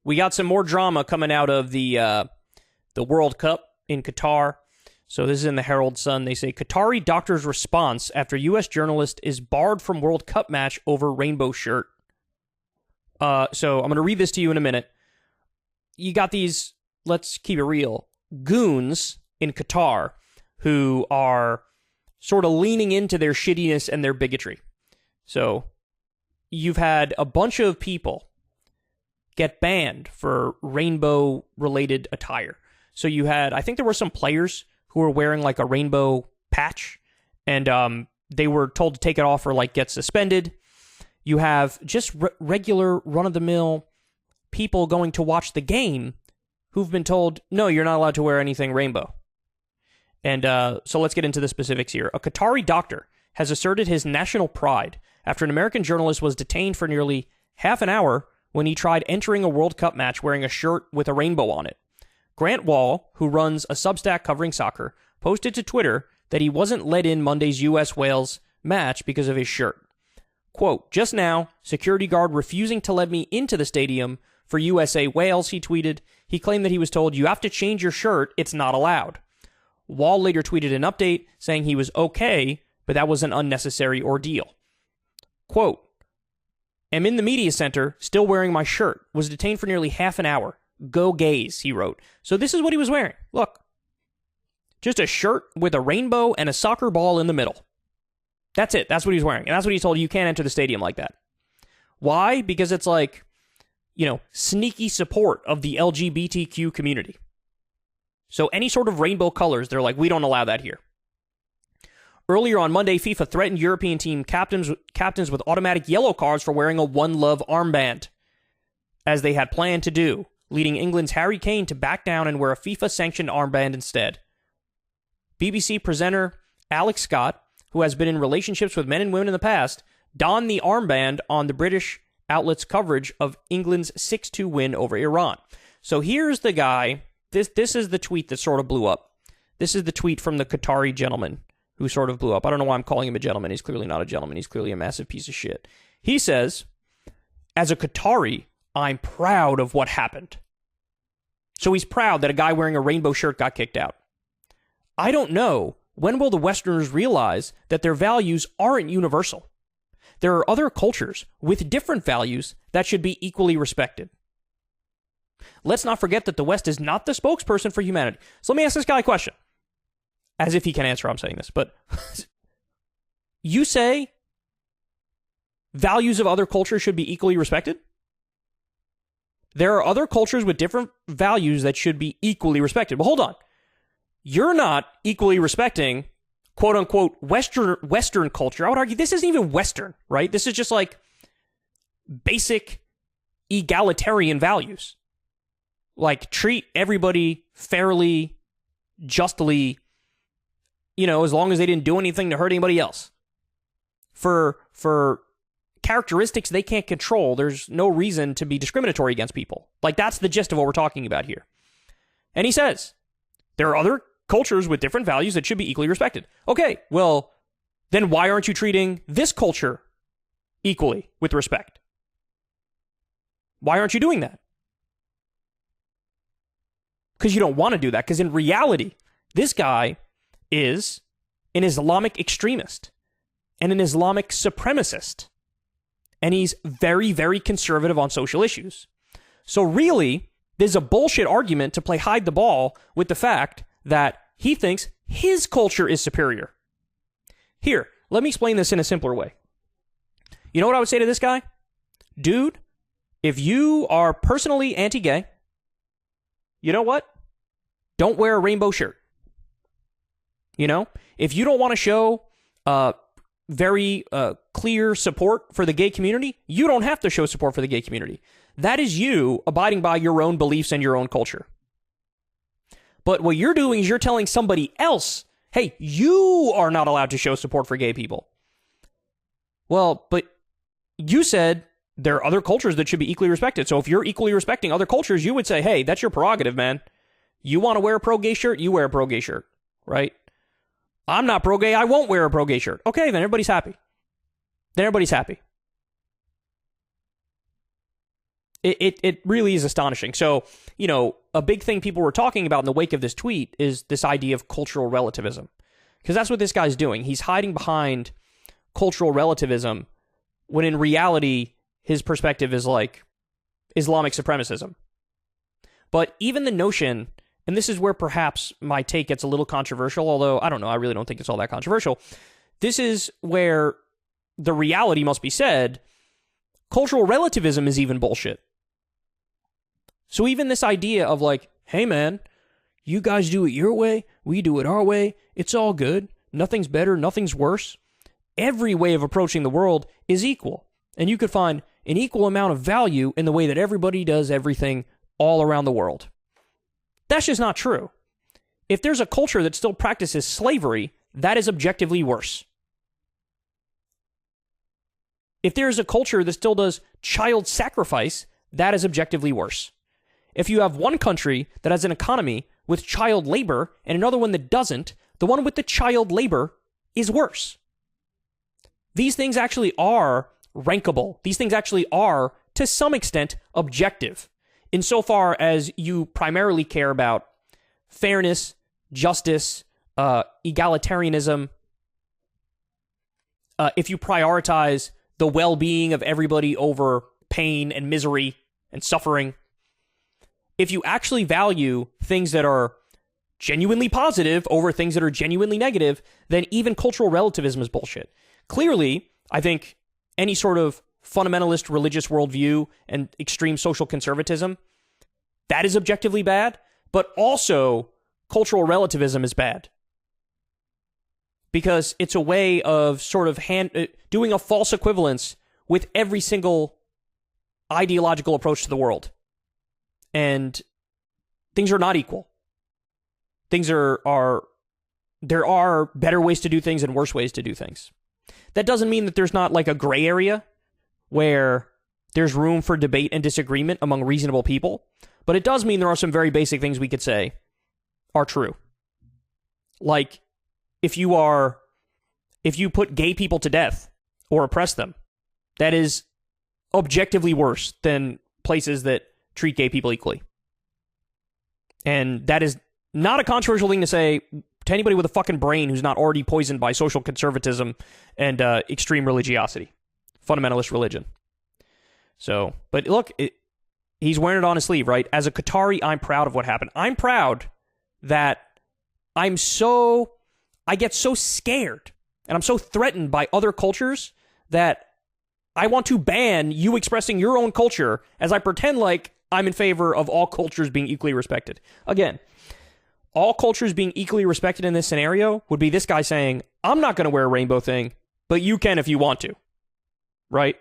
we got some more drama coming out of the World Cup in Qatar. So this is in the Herald Sun. They say, Qatari doctor's response after U.S. journalist is barred from World Cup match over rainbow shirt. So I'm going to read this to you in a minute. You got these, let's keep it real, goons in Qatar who are sort of leaning into their shittiness and their bigotry. So you've had a bunch of people get banned for rainbow-related attire. So you had, I think there were some players who were wearing like a rainbow patch, and they were told to take it off or like get suspended. You have just regular run-of-the-mill people going to watch the game who've been told, no, you're not allowed to wear anything rainbow. And so let's get into the specifics here. A Qatari doctor has asserted his national pride after an American journalist was detained for nearly half an hour when he tried entering a World Cup match wearing a shirt with a rainbow on it. Grant Wall, who runs a Substack covering soccer, posted to Twitter that he wasn't let in Monday's U.S.-Wales match because of his shirt. Quote, just now, security guard refusing to let me into the stadium for USA-Wales, he tweeted. He claimed that he was told, you have to change your shirt, it's not allowed. Wall later tweeted an update saying he was okay, but that was an unnecessary ordeal. Quote, am in the media center, still wearing my shirt, was detained for nearly half an hour. Go gays, he wrote. So this is what he was wearing. Look. Just a shirt with a rainbow and a soccer ball in the middle. That's it. That's what he's wearing. And that's what he's told. You can't enter the stadium like that. Why? Because it's like, sneaky support of the LGBTQ community. So any sort of rainbow colors, they're like, we don't allow that here. Earlier on Monday, FIFA threatened European team captains with automatic yellow cards for wearing a One Love armband, as they had planned to do, leading England's Harry Kane to back down and wear a FIFA-sanctioned armband instead. BBC presenter Alex Scott, who has been in relationships with men and women in the past, donned the armband on the British outlet's coverage of England's 6-2 win over Iran. So here's the guy. This is the tweet that sort of blew up. This is the tweet from the Qatari gentleman who sort of blew up. I don't know why I'm calling him a gentleman. He's clearly not a gentleman. He's clearly a massive piece of shit. He says, as a Qatari, I'm proud of what happened. So he's proud that a guy wearing a rainbow shirt got kicked out. I don't know, when will the Westerners realize that their values aren't universal? There are other cultures with different values that should be equally respected. Let's not forget that the West is not the spokesperson for humanity. So let me ask this guy a question. As if he can answer, I'm saying this, but you say values of other cultures should be equally respected? There are other cultures with different values that should be equally respected. Well, hold on. You're not equally respecting, quote unquote, Western culture. I would argue this isn't even Western, right? This is just like basic egalitarian values. Like treat everybody fairly, justly, as long as they didn't do anything to hurt anybody else. For characteristics they can't control, there's no reason to be discriminatory against people. Like, that's the gist of what we're talking about here. And he says, there are other cultures with different values that should be equally respected. Okay, well, then why aren't you treating this culture equally with respect? Why aren't you doing that? Because you don't want to do that. Because in reality, this guy is an Islamic extremist and an Islamic supremacist. And he's very, very conservative on social issues. So really, there's a bullshit argument to play hide the ball with the fact that he thinks his culture is superior. Here, let me explain this in a simpler way. You know what I would say to this guy? Dude, if you are personally anti-gay, you know what? Don't wear a rainbow shirt. If you don't want to show very clear support for the gay community, you don't have to show support for the gay community. That is you abiding by your own beliefs and your own culture. But what you're doing is you're telling somebody else, hey, you are not allowed to show support for gay people. Well, but you said there are other cultures that should be equally respected. So if you're equally respecting other cultures, you would say, hey, that's your prerogative, man. You want to wear a pro-gay shirt? You wear a pro-gay shirt, right? I'm not pro-gay. I won't wear a pro-gay shirt. Okay, then everybody's happy. It really is astonishing. So, a big thing people were talking about in the wake of this tweet is this idea of cultural relativism. Because that's what this guy's doing. He's hiding behind cultural relativism when in reality, his perspective is like Islamic supremacism. But even the notion, and this is where perhaps my take gets a little controversial, although I don't know, I really don't think it's all that controversial. This is where the reality must be said, cultural relativism is even bullshit. So even this idea of like, hey man, you guys do it your way, we do it our way, it's all good, nothing's better, nothing's worse. Every way of approaching the world is equal. And you could find an equal amount of value in the way that everybody does everything all around the world. That's just not true. If there's a culture that still practices slavery, that is objectively worse. If there's a culture that still does child sacrifice, that is objectively worse. If you have one country that has an economy with child labor and another one that doesn't, the one with the child labor is worse. These things actually are rankable. These things actually are, to some extent, objective, insofar as you primarily care about fairness, justice, egalitarianism. If you prioritize the well-being of everybody over pain and misery and suffering, if you actually value things that are genuinely positive over things that are genuinely negative, then even cultural relativism is bullshit. Clearly, I think any sort of fundamentalist religious worldview and extreme social conservatism, that is objectively bad, but also cultural relativism is bad. Because it's a way of sort of doing a false equivalence with every single ideological approach to the world. And things are not equal. Things there are better ways to do things and worse ways to do things. That doesn't mean that there's not like a gray area where there's room for debate and disagreement among reasonable people, but it does mean there are some very basic things we could say are true. Like, if you put gay people to death or oppress them, that is objectively worse than places that treat gay people equally. And that is not a controversial thing to say to anybody with a fucking brain who's not already poisoned by social conservatism and extreme religiosity, fundamentalist religion. So, but look, he's wearing it on his sleeve, right? As a Qatari, I'm proud of what happened. I'm proud that I get so scared and I'm so threatened by other cultures that I want to ban you expressing your own culture as I pretend like I'm in favor of all cultures being equally respected. Again, all cultures being equally respected in this scenario would be this guy saying, I'm not going to wear a rainbow thing, but you can if you want to. Right?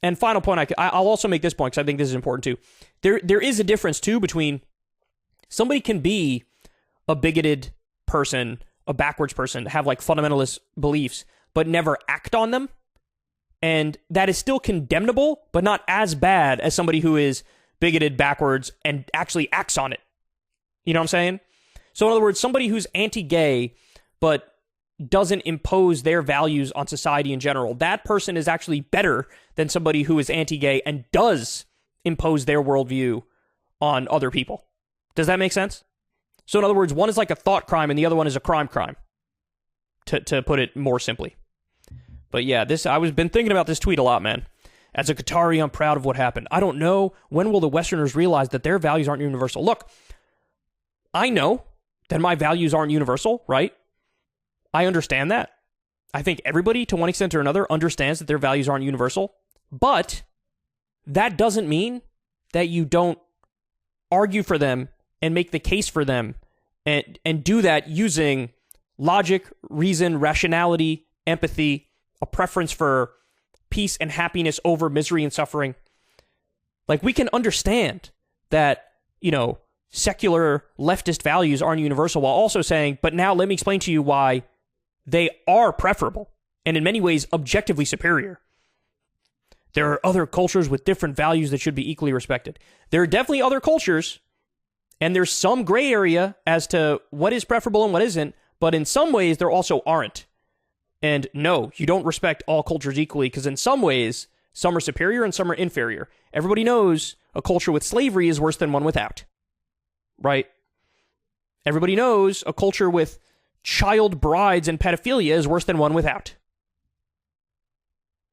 And final point, I'll also make this point because I think this is important too. There is a difference too between somebody can be a bigoted person, a backwards person, have like fundamentalist beliefs, but never act on them. And that is still condemnable, but not as bad as somebody who is bigoted, backwards, and actually acts on it. You know what I'm saying? So in other words, somebody who's anti-gay, but doesn't impose their values on society in general, that person is actually better than somebody who is anti-gay and does impose their worldview on other people. Does that make sense? So in other words, one is like a thought crime and the other one is a crime, to put it more simply. But yeah, I've been thinking about this tweet a lot, man. As a Qatari, I'm proud of what happened. I don't know, when will the Westerners realize that their values aren't universal? Look, I know that my values aren't universal, right? I understand that. I think everybody, to one extent or another, understands that their values aren't universal. But that doesn't mean that you don't argue for them and make the case for them and do that using logic, reason, rationality, empathy, a preference for peace and happiness over misery and suffering. Like, we can understand that, secular leftist values aren't universal while also saying, but now let me explain to you why they are preferable and in many ways objectively superior. There are other cultures with different values that should be equally respected. There are definitely other cultures, and there's some gray area as to what is preferable and what isn't, but in some ways there also aren't. And no, you don't respect all cultures equally, because in some ways, Some are superior and some are inferior. Everybody knows a culture with slavery is worse than one without. Right? Everybody knows a culture with child brides and pedophilia is worse than one without.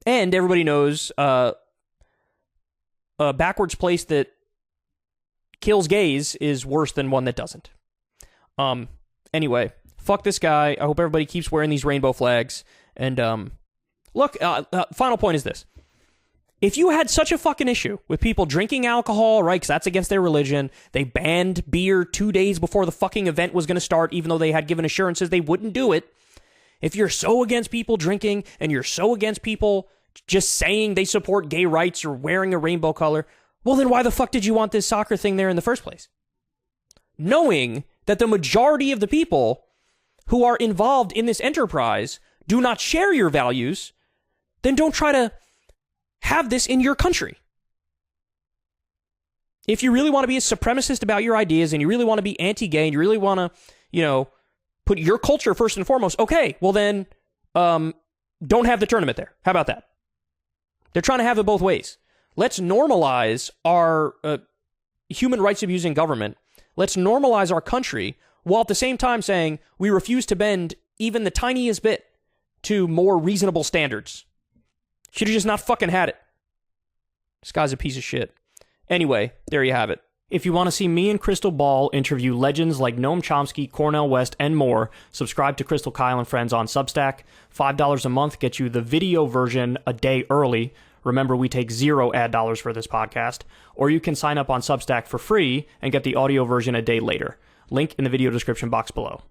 And everybody knows a backwards place that kills gays is worse than one that doesn't. Anyway, fuck this guy. I hope everybody keeps wearing these rainbow flags. And look, final point is this. If you had such a fucking issue with people drinking alcohol, right, because that's against their religion, they banned beer 2 days before the fucking event was going to start, even though they had given assurances they wouldn't do it. If you're so against people drinking and you're so against people just saying they support gay rights or wearing a rainbow color, well, then why the fuck did you want this soccer thing there in the first place? Knowing that the majority of the people who are involved in this enterprise do not share your values, then don't try to have this in your country. If you really want to be a supremacist about your ideas and you really want to be anti-gay and you really want to, put your culture first and foremost, okay, well then, don't have the tournament there. How about that? They're trying to have it both ways. Let's normalize our human rights abusing government. Let's normalize our country while at the same time saying we refuse to bend even the tiniest bit to more reasonable standards. Should have just not fucking had it. This guy's a piece of shit. Anyway, there you have it. If you want to see me and Crystal Ball interview legends like Noam Chomsky, Cornel West, and more, subscribe to Crystal, Kyle, and Friends on Substack. $5 a month gets you the video version a day early. Remember, we take 0 ad dollars for this podcast. Or you can sign up on Substack for free and get the audio version a day later. Link in the video description box below.